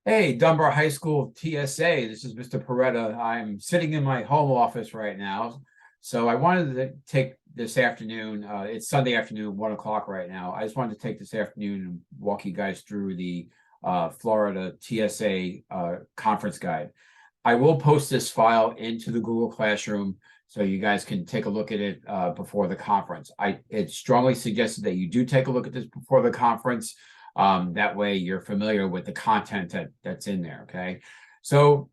Hey, Dunbar High School TSA. This is Mr. Peretta. I'm sitting in my home office right now. So I wanted to take this afternoon, it's Sunday afternoon, 1 o'clock right now. I just wanted to take this afternoon and walk you guys through the Florida TSA conference guide. I will post this file into the Google Classroom so you guys can take a look at it before the conference. It's strongly suggested that you do take a look at this before the conference. That way you're familiar with the content that's in there. Okay. So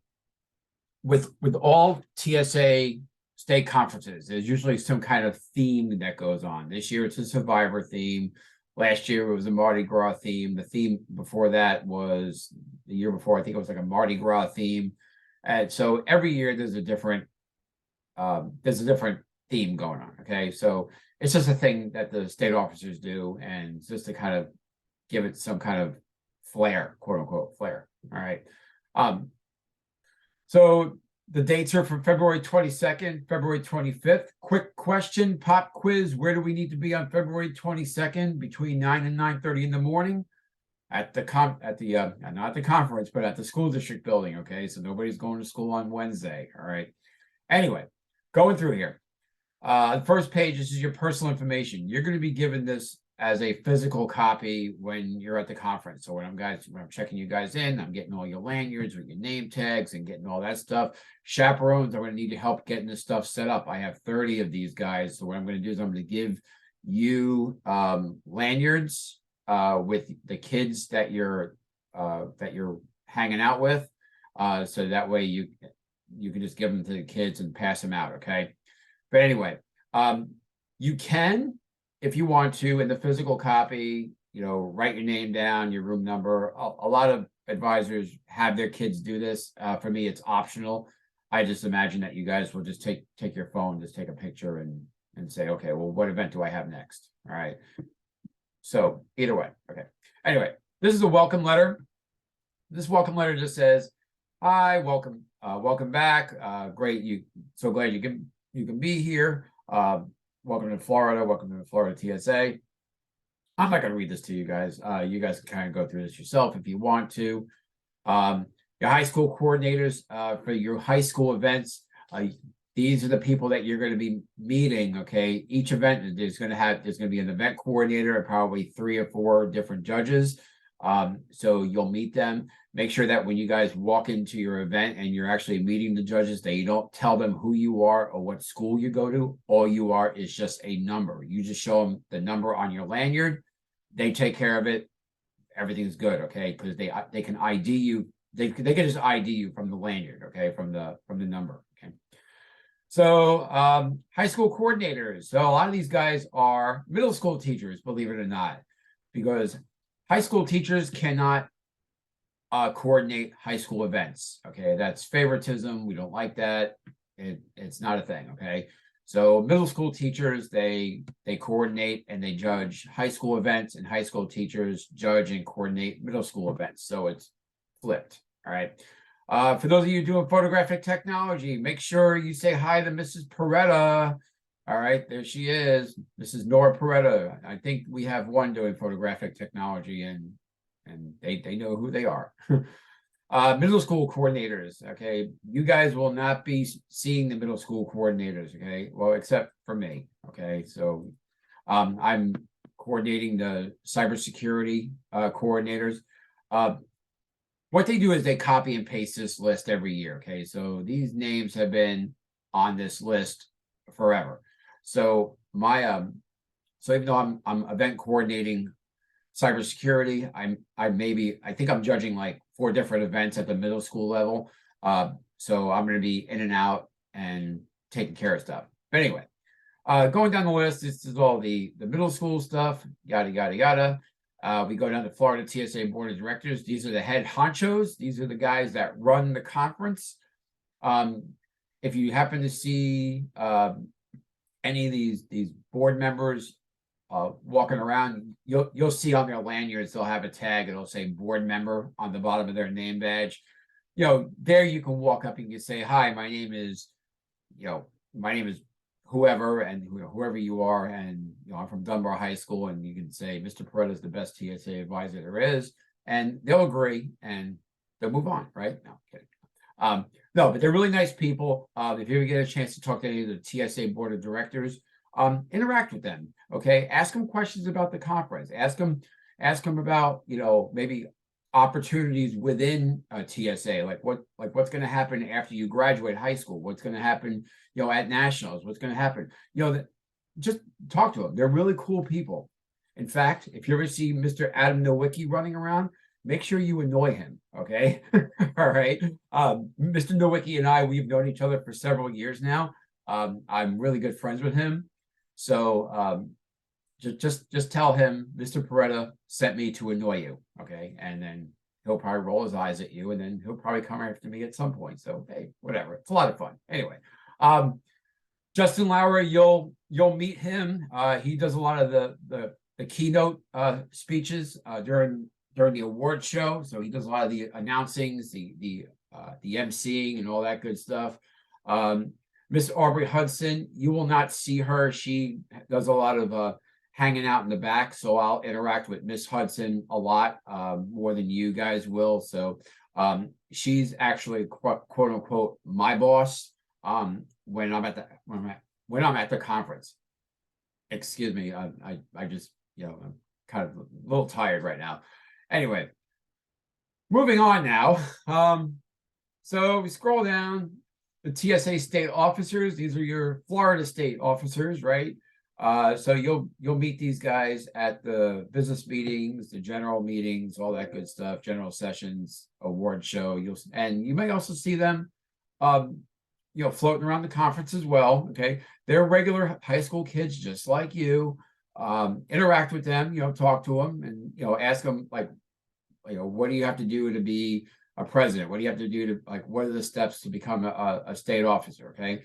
with all TSA state conferences, there's usually some kind of theme that goes on. This year it's a survivor theme. Last year it was a Mardi Gras theme. The theme before that was the year before, I think it was like a Mardi Gras theme. And so every year there's a different theme going on. Okay. So it's just a thing that the state officers do, and just to kind of give it some kind of flair, quote unquote flair. All right. So the dates are from February 22nd, February 25th. Quick question, pop quiz. Where do we need to be on February 22nd between 9 and 9:30 in the morning? At the not at the conference, but at the school district building. Okay. So nobody's going to school on Wednesday. All right. Anyway, going through here. The first page, this is your personal information. You're going to be given this as a physical copy when you're at the conference. So when I'm checking you guys in, I'm getting all your lanyards with your name tags and getting all that stuff. Chaperones, I'm going to need your help getting this stuff set up. I have 30 of these guys. So what I'm going to do is I'm going to give you lanyards with the kids that you're hanging out with. So that way you can just give them to the kids and pass them out. Okay. But anyway, you can, if you want to, in the physical copy, write your name down, your room number. A lot of advisors have their kids do this. For me, it's optional. I just imagine that you guys will just take your phone, just take a picture and say, okay, well, what event do I have next? All right. So either way. Okay. Anyway, this is a welcome letter. This welcome letter just says, hi, welcome back. Great. So glad you can be here. Welcome to Florida. Welcome to the Florida TSA. I'm not going to read this to you guys. You guys can kind of go through this yourself if you want to. Your high school coordinators for your high school events. These are the people that you're going to be meeting. Okay. Each event there's going to be an event coordinator and probably 3 or 4 different judges. So you'll meet them. Make sure that when you guys walk into your event and you're actually meeting the judges, that you don't tell them who you are or what school you go to. All you are is just a number. You just show them the number on your lanyard. They take care of it. Everything's good. Okay. Because they can ID you. They can just ID you from the lanyard. Okay. From the number. Okay. So high school coordinators. So a lot of these guys are middle school teachers, believe it or not, because high school teachers cannot coordinate high school events. Okay, that's favoritism. We don't like that. It's not a thing. Okay, so middle school teachers they coordinate and they judge high school events, and high school teachers judge and coordinate middle school events. So it's flipped. All right. For those of you doing photographic technology, make sure you say hi to Mrs. Peretta. All right, there she is, Mrs. Nora Peretta. I think we have one doing photographic technology, and they know who they are. Middle school coordinators. Okay, you guys will not be seeing the middle school coordinators. Okay, well, except for me. Okay, so I'm coordinating the cybersecurity coordinators. What they do is they copy and paste this list every year. Okay, so these names have been on this list forever. So so even though I'm event coordinating cybersecurity, I think I'm judging like 4 different events at the middle school level. So I'm going to be in and out and taking care of stuff. But anyway, going down the list, this is all the middle school stuff, yada yada yada. We go down to Florida TSA Board of Directors. These are the head honchos. These are the guys that run the conference. If you happen to see any of these board members walking around, you'll see on their lanyards they'll have a tag. It'll say board member on the bottom of their name badge. There you can walk up and you can say, hi, my name is whoever, and whoever you are, and I'm from Dunbar High School, and you can say Mr. Peretta is the best TSA advisor there is, and they'll agree, and they'll move on, right? No, I'm kidding. No, but they're really nice people. If you ever get a chance to talk to any of the TSA board of directors, interact with them. Okay, ask them questions about the conference. Ask them about, you know, maybe opportunities within TSA, like what's going to happen after you graduate high school, what's going to happen, you know, at nationals, what's going to happen, you know, just talk to them. They're really cool people. In fact, if you ever see Mr. Adam Nowicki running around, make sure you annoy him. Okay, all right. Mr. Nowicki and I, we've known each other for several years now. I'm really good friends with him, so just tell him Mr. Peretta sent me to annoy you, okay? And then he'll probably roll his eyes at you, and then he'll probably come after me at some point. So hey, whatever. It's a lot of fun. Anyway, Justin Lauer, you'll meet him. He does a lot of the keynote speeches during the award show. So he does a lot of the announcings, the emceeing, and all that good stuff. Miss Aubrey Hudson, you will not see her. She does a lot of hanging out in the back, so I'll interact with Miss Hudson a lot, more than you guys will. So she's actually quote unquote my boss when I'm at the conference. Excuse me, I just, you know, I'm kind of a little tired right now. Anyway, moving on now. So we scroll down. The TSA state officers, these are your Florida state officers, right? So you'll meet these guys at the business meetings, the general meetings, all that good stuff, general sessions, award show. You may also see them, you know, floating around the conference as well. Okay, they're regular high school kids just like you. Interact with them, you know, talk to them, and you know, ask them like, you know, what do you have to do to be a president? What do you have to do to, like, what are the steps to become a state officer? Okay.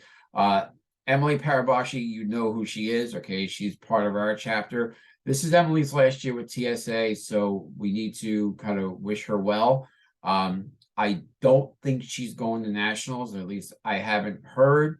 Emily Parabashi, you know who she is. Okay. She's part of our chapter. This is Emily's last year with TSA, so we need to kind of wish her well. I don't think she's going to nationals, or at least I haven't heard.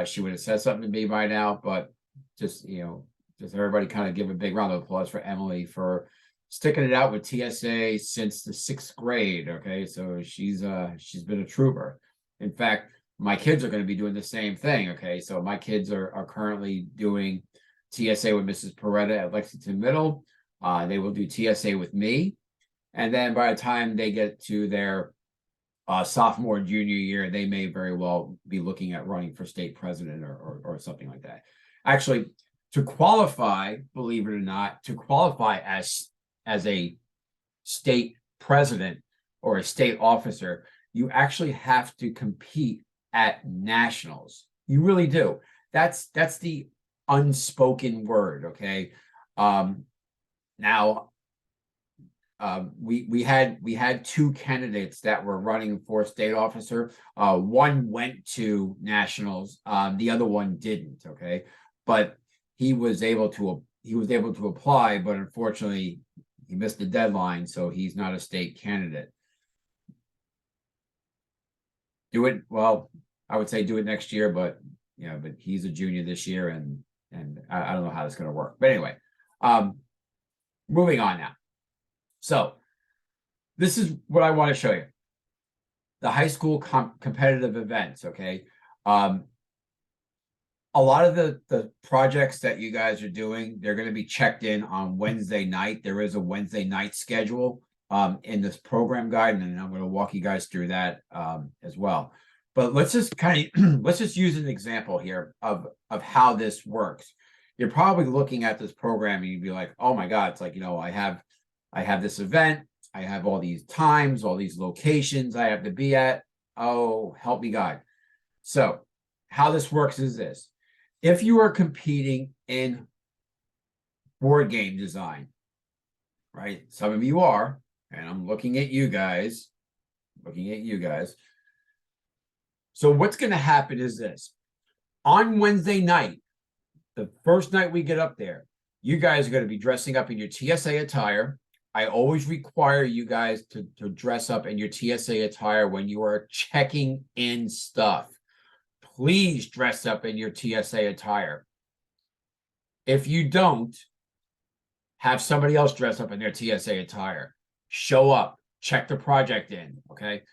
She would have said something to me by now, but just, you know, just everybody kind of give a big round of applause for Emily for sticking it out with TSA since the 6th grade. Okay, so she's been a trooper. In fact, my kids are going to be doing the same thing. Okay, so my kids are currently doing TSA with Mrs. Peretta at Lexington Middle. They will do TSA with me, and then by the time they get to their sophomore junior year, they may very well be looking at running for state president or something like that. Actually, to qualify, believe it or not, to qualify as a state president or a state officer, you actually have to compete at nationals. You really do. That's the unspoken word. Okay. Now, we had 2 candidates that were running for state officer. One went to nationals. The other one didn't. Okay, but he was able to apply, but unfortunately he missed the deadline, so he's not a state candidate. Do it, well, I would say do it next year, but you know, but he's a junior this year, and I don't know how that's going to work. But anyway, moving on now. So this is what I want to show you. The high school competitive events, okay? A lot of the projects that you guys are doing, they're going to be checked in on Wednesday night. There is a Wednesday night schedule in this program guide, and I'm going to walk you guys through that as well. But let's just let's just use an example here of how this works. You're probably looking at this program and you'd be like, oh my God, it's like, you know, I have this event, I have all these times, all these locations I have to be at. Oh, help me God. So how this works is this. If you are competing in board game design, right? Some of you are, and I'm looking at you guys, So what's going to happen is this. On Wednesday night, the first night we get up there, you guys are going to be dressing up in your TSA attire. I always require you guys to dress up in your TSA attire when you are checking in stuff. Please dress up in your TSA attire. If you don't, have somebody else dress up in their TSA attire. Show up. check the project in, okay?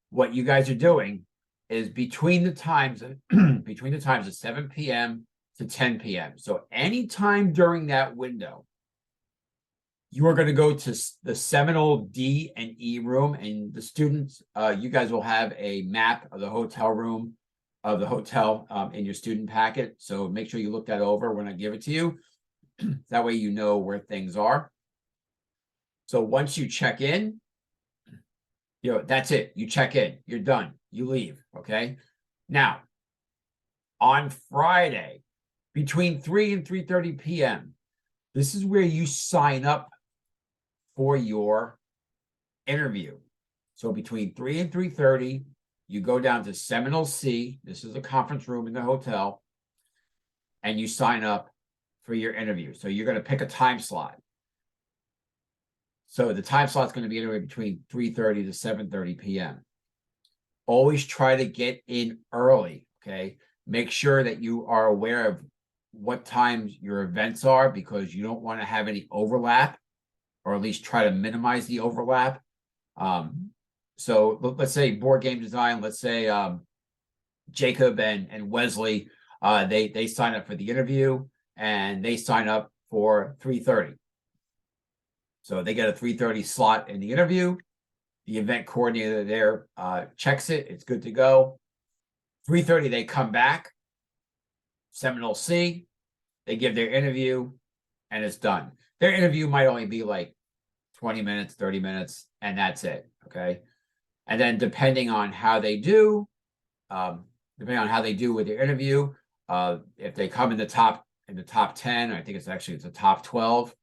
What you guys are doing is between the times of 7 p.m. to 10 p.m. So anytime during that window, you are going to go to the Seminole D and E room, and the students, you guys will have a map of the hotel room of the hotel in your student packet. So make sure you look that over when I give it to you. That way you know where things are. So once you check in, that's it. You check in, you're done, you leave, okay? Now, on Friday, between 3 and 3:30 p.m., this is where you sign up for your interview. So between 3 and 3:30, you go down to Seminole C. This is a conference room in the hotel, and you sign up for your interview. So you're going to pick a time slot. So the time slot is going to be anywhere between 3:30 to 7:30 p.m. Always try to get in early, okay? Make sure that you are aware of what times your events are, because you don't want to have any overlap, or at least try to minimize the overlap. So let's say board game design, let's say Jacob and Wesley, they sign up for the interview, and they sign up for 3:30. So they get a 3:30 slot in the interview. The event coordinator there checks it. It's good to go. 3:30, they come back. Seminole C, they give their interview, and it's done. Their interview might only be like 20 minutes, 30 minutes, and that's it, okay? And then depending on how they do with their interview, if they come in the top 10, I think it's the top 12,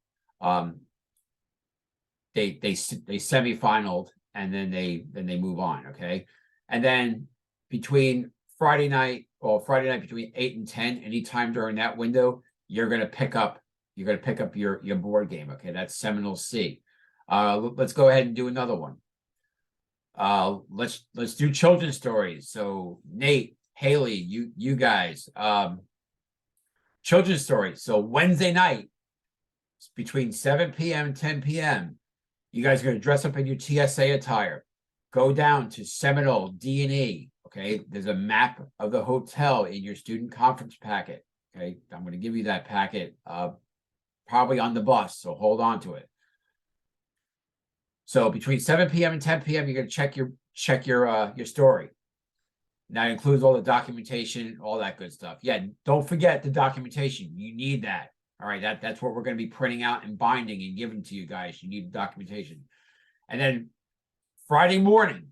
they semifinaled, and then they move on, okay? And then between Friday night between 8 and 10, anytime during that window, you're going to pick up your board game, okay? That's Seminole C. Let's go ahead and do another one. Let's do children's stories. So Nate, Haley, you guys, children's stories. So Wednesday night, between 7 p.m. and 10 p.m., you guys are going to dress up in your TSA attire. Go down to Seminole D&E, okay? There's a map of the hotel in your student conference packet, okay? I'm going to give you that packet probably on the bus, so hold on to it. So between 7 p.m. and 10 p.m., you're going to check your story. Now it includes all the documentation, all that good stuff. Yeah, don't forget the documentation. You need that. All right, that's what we're going to be printing out and binding and giving to you guys. You need documentation. And then Friday morning,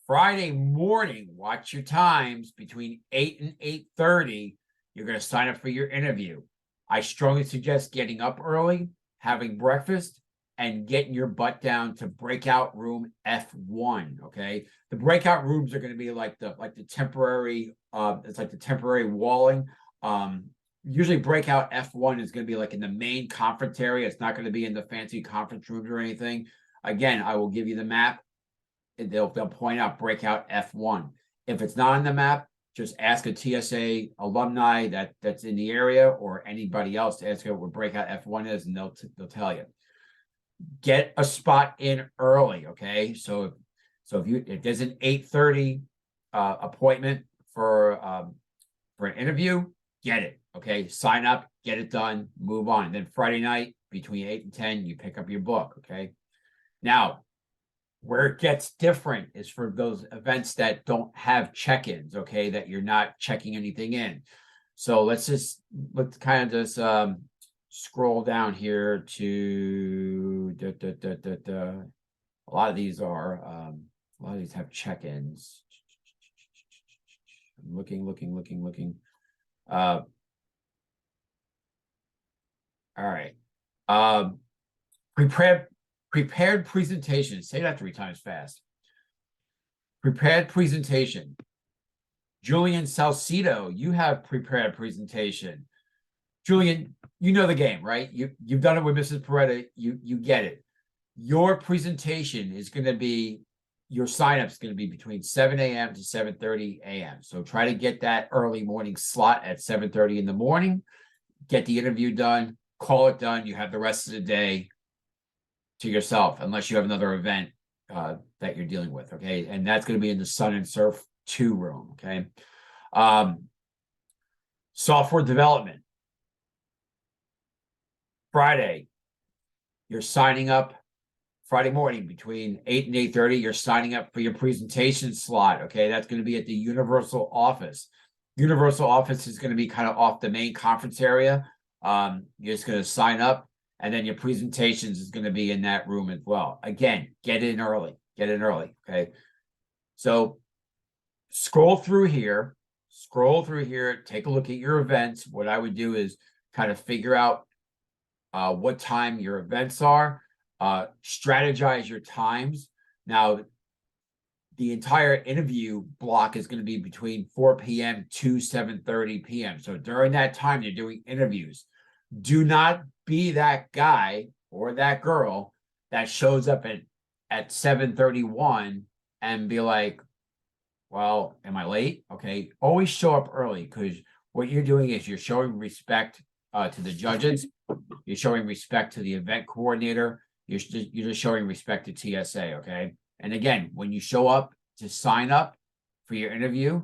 watch your times. Between 8 and 8:30, you're going to sign up for your interview. I strongly suggest getting up early, having breakfast, and getting your butt down to breakout room F1, okay? The breakout rooms are going to be like the temporary, it's like the temporary walling. Usually breakout F1 is going to be like in the main conference area. It's not going to be in the fancy conference rooms or anything. Again, I will give you the map. They'll point out breakout F1. If it's not on the map, just ask a TSA alumni that's in the area, or anybody else to ask what breakout F1 is, and they'll tell you. Get a spot in early, okay? So if there's an 8:30 appointment for an interview, get it, okay? Sign up, get it done, move on. And then Friday night between 8 and 10, you pick up your book, okay? Now, where it gets different is for those events that don't have check-ins, okay, that you're not checking anything in. So let's kind of just scroll down here to a lot of these have check-ins. I'm looking. All right. Prepared presentation. Say that 3 times fast. Prepared presentation. Julian Salcido, you have prepared presentation. Julian, you know the game, right? You've done it with Mrs. Peretta. You get it. Your presentation is going to be, your sign-up is going to be between 7 a.m. to 7:30 a.m. So try to get that early morning slot at 7:30 in the morning. Get the interview done. Call it done. You have the rest of the day to yourself, unless you have another event that you're dealing with. Okay, and that's going to be in the Sun and Surf 2 room. Okay, software development. Friday, you're signing up. Friday morning between 8 and 8:30, you're signing up for your presentation slot. Okay, that's going to be at the Universal office. Universal office is going to be kind of off the main conference area. You're just going to sign up, and then your presentations is going to be in that room as well. Again, get in early. Get in early. Okay, so scroll through here. Take a look at your events. What I would do is kind of figure out what time your events are. Strategize your times. Now, the entire interview block is going to be between 4 p.m. to 7:30 p.m. So during that time, you're doing interviews. Do not be that guy or that girl that shows up at 7:31 and be like, well, am I late? Okay, always show up early, because what you're doing is you're showing respect to the judges. You're showing respect to the event coordinator. You're just showing respect to TSA, okay? And again, when you show up to sign up for your interview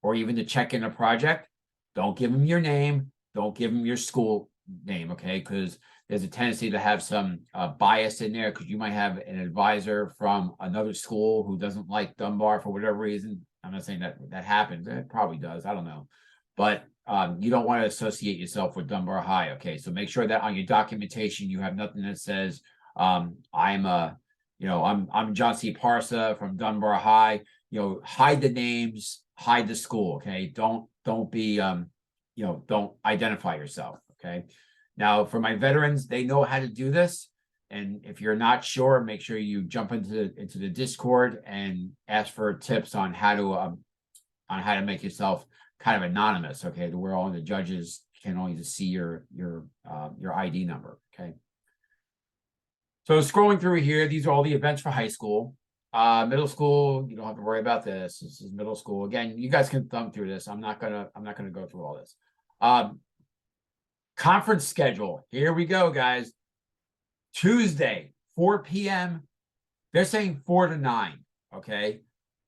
or even to check in a project, don't give them your name. Don't give them your school name, okay? Because there's a tendency to have some bias in there, because you might have an advisor from another school who doesn't like Dunbar for whatever reason. I'm not saying that happens. It probably does. I don't know. But you don't want to associate yourself with Dunbar High, okay? So make sure that on your documentation, you have nothing that says, I'm John C. Parsa from Dunbar High. Hide the names, hide the school, okay? Don't be don't identify yourself, okay? Now, for my veterans, they know how to do this. And if you're not sure, make sure you jump into the Discord and ask for tips on how to make yourself kind of anonymous, okay? To where all the judges can only just see your ID number, okay? So scrolling through here, these are all the events for high school. Middle school, you don't have to worry about this. This is middle school. Again, you guys can thumb through this. I'm not gonna go through all this. Conference schedule. Here we go, guys. Tuesday, 4 p.m. They're saying 4 to 9. Okay.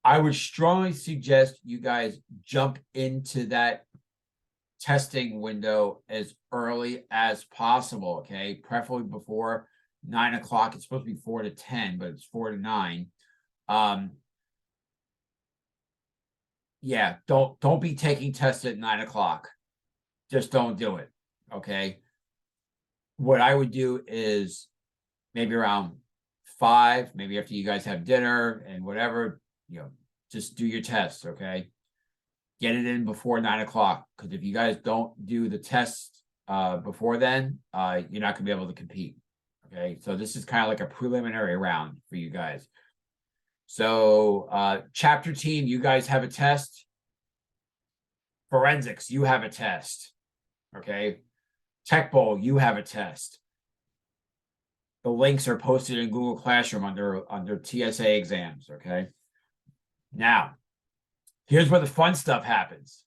I would strongly suggest you guys jump into that testing window as early as possible. Okay. Preferably before 9 o'clock. It's supposed to be 4 to 10, but it's 4 to 9. Yeah, don't be taking tests at 9 o'clock. Just don't do it. Okay. What I would do is maybe around 5, maybe after you guys have dinner and whatever, just do your tests. Okay. Get it in before 9 o'clock. Because if you guys don't do the test before then, you're not gonna be able to compete. Okay. So this is kind of like a preliminary round for you guys. So chapter team, you guys have a test. Forensics, you have a test. Okay. Tech Bowl, you have a test. The links are posted in Google Classroom under TSA exams, okay? Now, here's where the fun stuff happens.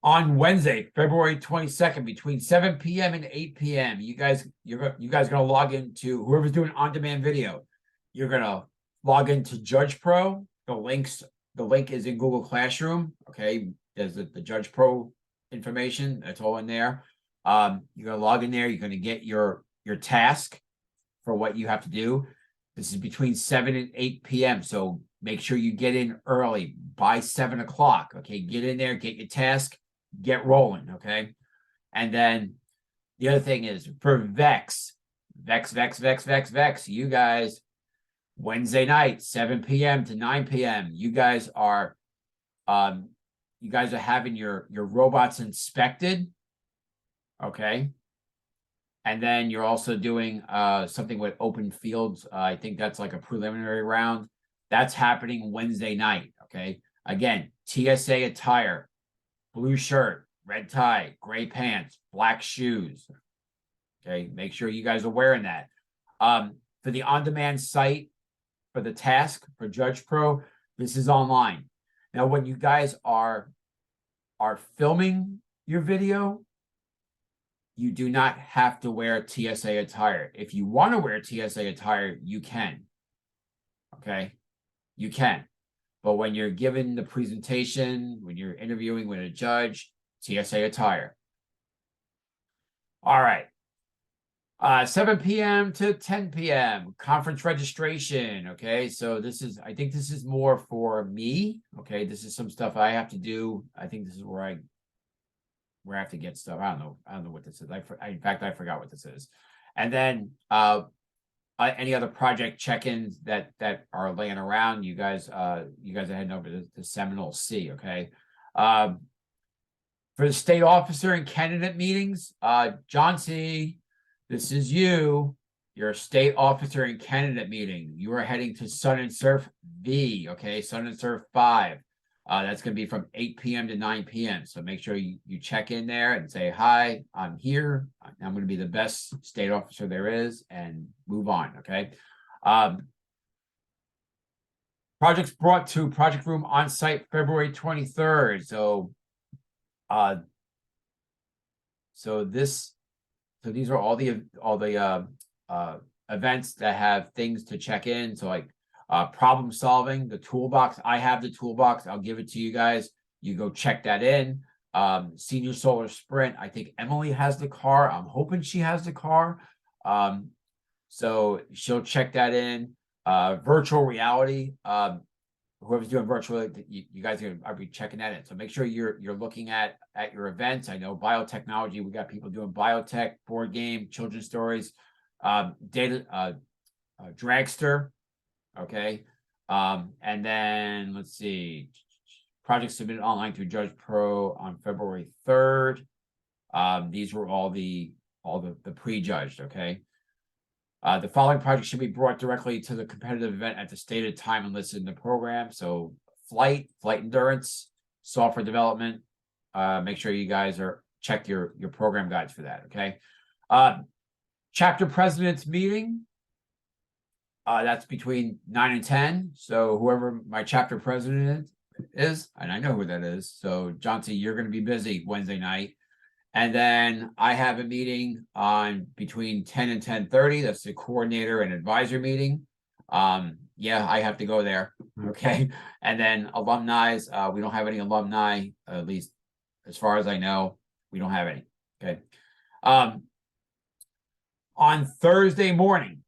On Wednesday, February 22nd, between 7 p.m. and 8 p.m., you guys gonna log into whoever's doing on-demand video. You're gonna log into Judge Pro. The link is in Google Classroom. Okay, there's the Judge Pro information. That's all in there. You're gonna log in there. You're gonna get your task for what you have to do. This is between 7 and 8 p.m. So make sure you get in early by 7 o'clock. Okay, get in there, get your task, get rolling. Okay, and then the other thing is for Vex, you guys, Wednesday night, 7 p.m. to 9 p.m. You guys are having your robots inspected. Okay. And then you're also doing something with open fields. I think that's like a preliminary round. That's happening Wednesday night. Okay. Again, TSA attire, blue shirt, red tie, gray pants, black shoes. Okay. Make sure you guys are wearing that. For the on-demand site, for the task for Judge Pro, this is online. Now, when you guys are filming your video, you do not have to wear TSA attire. If you want to wear TSA attire, you can. Okay, you can. But when you're given the presentation, when you're interviewing with a judge, TSA attire. All right. 7 p.m. to 10 p.m. conference registration. Okay, so I think this is more for me. Okay, this is some stuff I have to do. I think this is where I have to get stuff. I don't know what this is. In fact, I forgot what this is. And then any other project check-ins that are laying around, you guys are heading over to the Seminole C. Okay. For the state officer and candidate meetings, John C., this is you. Your state officer and candidate meeting. You are heading to Sun and Surf V, okay? Sun and Surf 5. That's going to be from 8 p.m. to 9 p.m. So make sure you check in there and say, hi, I'm here. I'm going to be the best state officer there is, and move on, okay? Projects brought to Project Room on site February 23rd. So these are all the events that have things to check in. So like problem solving, the toolbox. I have the toolbox. I'll give it to you guys. You go check that in. Senior Solar Sprint. I think Emily has the car. I'm hoping she has the car. So she'll check that in. Virtual reality. Whoever's doing virtual, you guys are be checking that in. So make sure you're looking at your events. I know biotechnology. We got people doing biotech, board game, children's stories, data, dragster. Okay, and then let's see, project submitted online through Judge Pro on February 3rd. These were all the prejudged. Okay. The following project should be brought directly to the competitive event at the stated time and listed in the program. So flight endurance, software development. Make sure you guys check your program guides for that. Okay. Chapter president's meeting. That's between 9 and 10. So whoever my chapter president is, and I know who that is. So John C., you're going to be busy Wednesday night. And then I have a meeting on between 10 and 10:30. That's the coordinator and advisor meeting. Yeah, I have to go there. Okay. And then alumni, we don't have any alumni, at least as far as I know, we don't have any. Okay. On Thursday morning,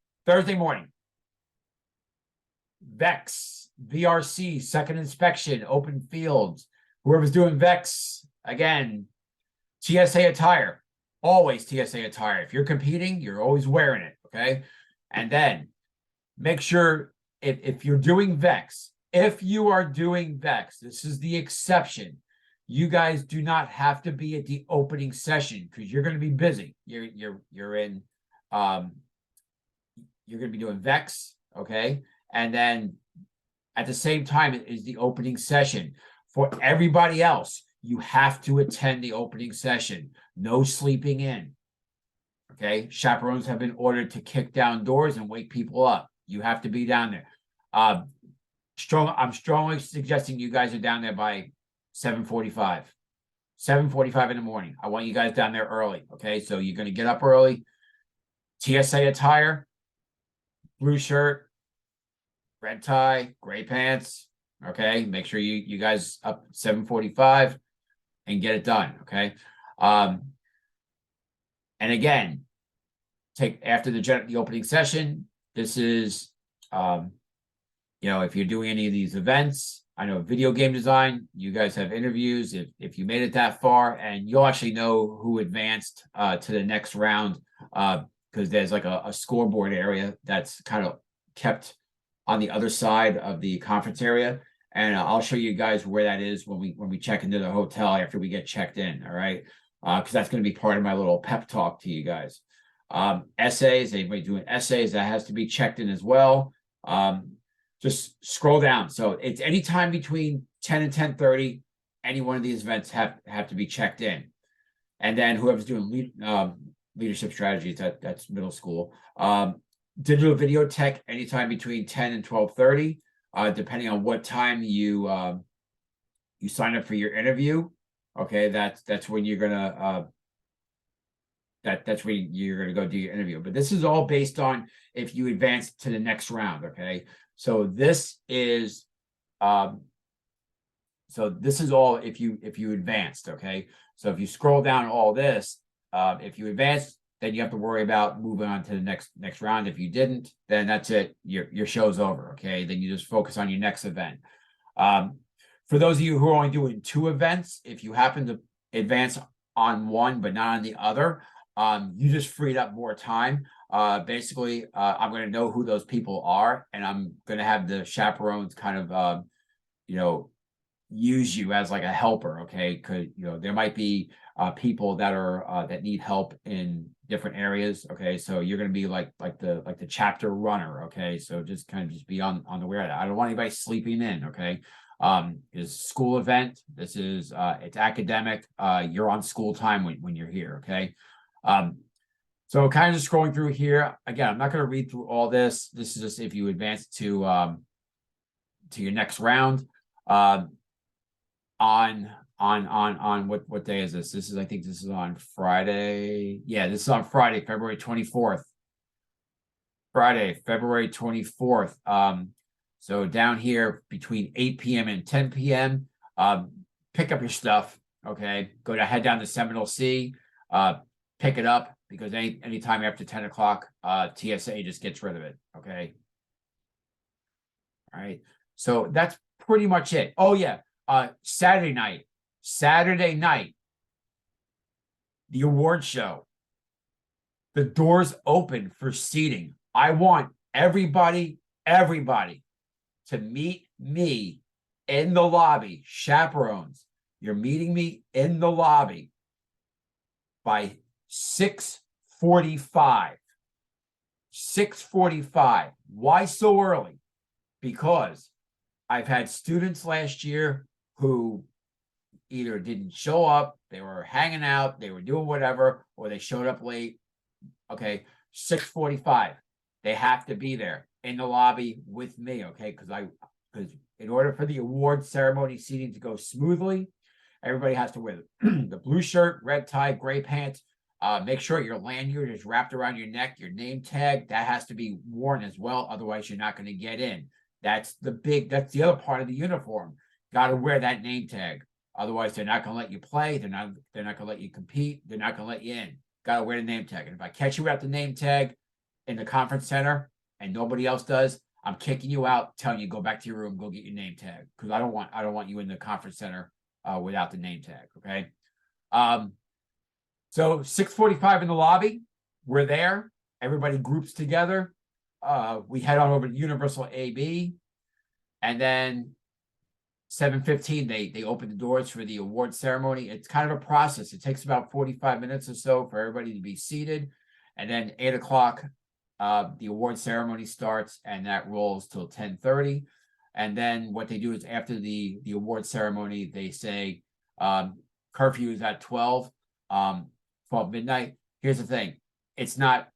VEX, VRC, second inspection, open fields. Whoever's doing VEX, again, TSA attire, always TSA attire. If you're competing, you're always wearing it, okay? And then make sure if you're doing VEX, this is the exception. You guys do not have to be at the opening session because you're going to be busy. You're in, you're going to be doing VEX, okay? And then at the same time is the opening session. For everybody else, you have to attend the opening session. No sleeping in. Okay. Chaperones have been ordered to kick down doors and wake people up. You have to be down there. I'm strongly suggesting you guys are down there by 7:45. 7:45 in the morning. I want you guys down there early. Okay. So you're going to get up early. TSA attire, blue shirt, red tie, gray pants. Okay. Make sure you guys up 7:45. And get it done, okay? And again, take after the opening session. This is, if you're doing any of these events, I know video game design. You guys have interviews. If you made it that far, and you'll actually know who advanced to the next round, because there's like a scoreboard area that's kind of kept on the other side of the conference area. And I'll show you guys where that is when we check into the hotel after we get checked in. All right. Because that's going to be part of my little pep talk to you guys. Essays, anybody doing essays, that has to be checked in as well. Just scroll down. So it's anytime between 10 and 10:30, any one of these events have to be checked in. And then whoever's doing leadership strategies, that's middle school. Digital video tech, anytime between 10 and 12:30. Depending on what time you sign up for your interview, okay, that's when you're gonna that's where you're going to go do your interview. But this is all based on if you advance to the next round. Okay, so this is all if you advanced. Okay, so if you scroll down all this, if you advanced, then you have to worry about moving on to the next round. If you didn't, then that's it. Your show's over. Okay, then you just focus on your next event. For those of you who are only doing 2 events, if you happen to advance on one but not on the other, you just freed up more time. Basically, I'm going to know who those people are, and I'm going to have the chaperones kind of, use you as like a helper. Okay, because there might be people that are that need help in different areas. Okay, so you're going to be like the chapter runner. Okay, so just kind of just be on the aware of that. I don't want anybody sleeping in. Okay. Is school event. This is it's academic. You're on school time when you're here. Okay. So kind of just scrolling through here again. I'm not going to read through all this. This is just if you advance to your next round. On what day is this? I think this is on Friday. Yeah, this is on Friday, February 24th. Friday, February 24th. So down here between 8 p.m. and 10 p.m., pick up your stuff. Okay, head down to Seminole Sea, pick it up because anytime after 10 o'clock, TSA just gets rid of it. Okay. All right. So that's pretty much it. Oh yeah. Saturday night, the award show. The doors open for seating. I want everybody to meet me in the lobby. Chaperones, you're meeting me in the lobby by 6:45. 6:45. Why so early? Because I've had students last year who either didn't show up, they were hanging out, they were doing whatever, or they showed up late. Okay, 6:45. They have to be there in the lobby with me. Okay, because in order for the award ceremony seating to go smoothly, everybody has to wear the blue shirt, red tie, gray pants. Make sure your lanyard is wrapped around your neck. Your name tag that has to be worn as well. Otherwise, you're not going to get in. That's the other part of the uniform. Got to wear that name tag. Otherwise, they're not going to let you play. They're not going to let you compete. They're not going to let you in. Got to wear the name tag. And if I catch you without the name tag in the conference center and nobody else does, I'm kicking you out, telling you go back to your room, go get your name tag, because I don't want you in the conference center without the name tag. Okay. So 6:45 in the lobby. We're there. Everybody groups together. We head on over to Universal AB, and then 7:15 they open the doors for the award ceremony. It's kind of a process. It takes about 45 minutes or so for everybody to be seated, and then 8 o'clock the award ceremony starts, and that rolls till 10:30. And then what they do is after the award ceremony, they say curfew is at 12 midnight. Here's the thing: it's not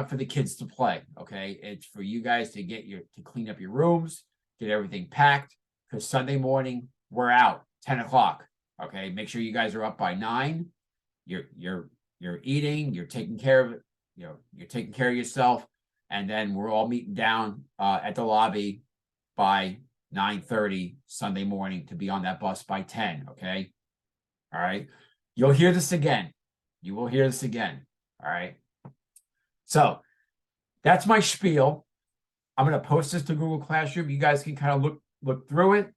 for the kids to play. Okay, it's for you guys to clean up your rooms, get everything packed. Because Sunday morning we're out 10 o'clock. Okay, make sure you guys are up by 9. You're eating. You're taking care of it. You're taking care of yourself, and then we're all meeting down at the lobby by 9:30 Sunday morning to be on that bus by 10. Okay, all right. You'll hear this again. You will hear this again. All right. So that's my spiel. I'm going to post this to Google Classroom. You guys can kind of look through it.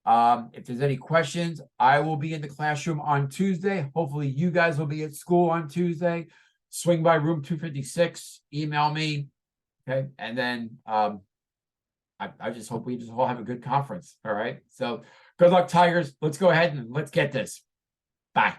If there's any questions, I will be in the classroom on Tuesday. Hopefully you guys will be at school on Tuesday. Swing by room 256, email me. Okay. And then I just hope we just all have a good conference. All right. So good luck, Tigers. Let's go ahead and let's get this. Bye.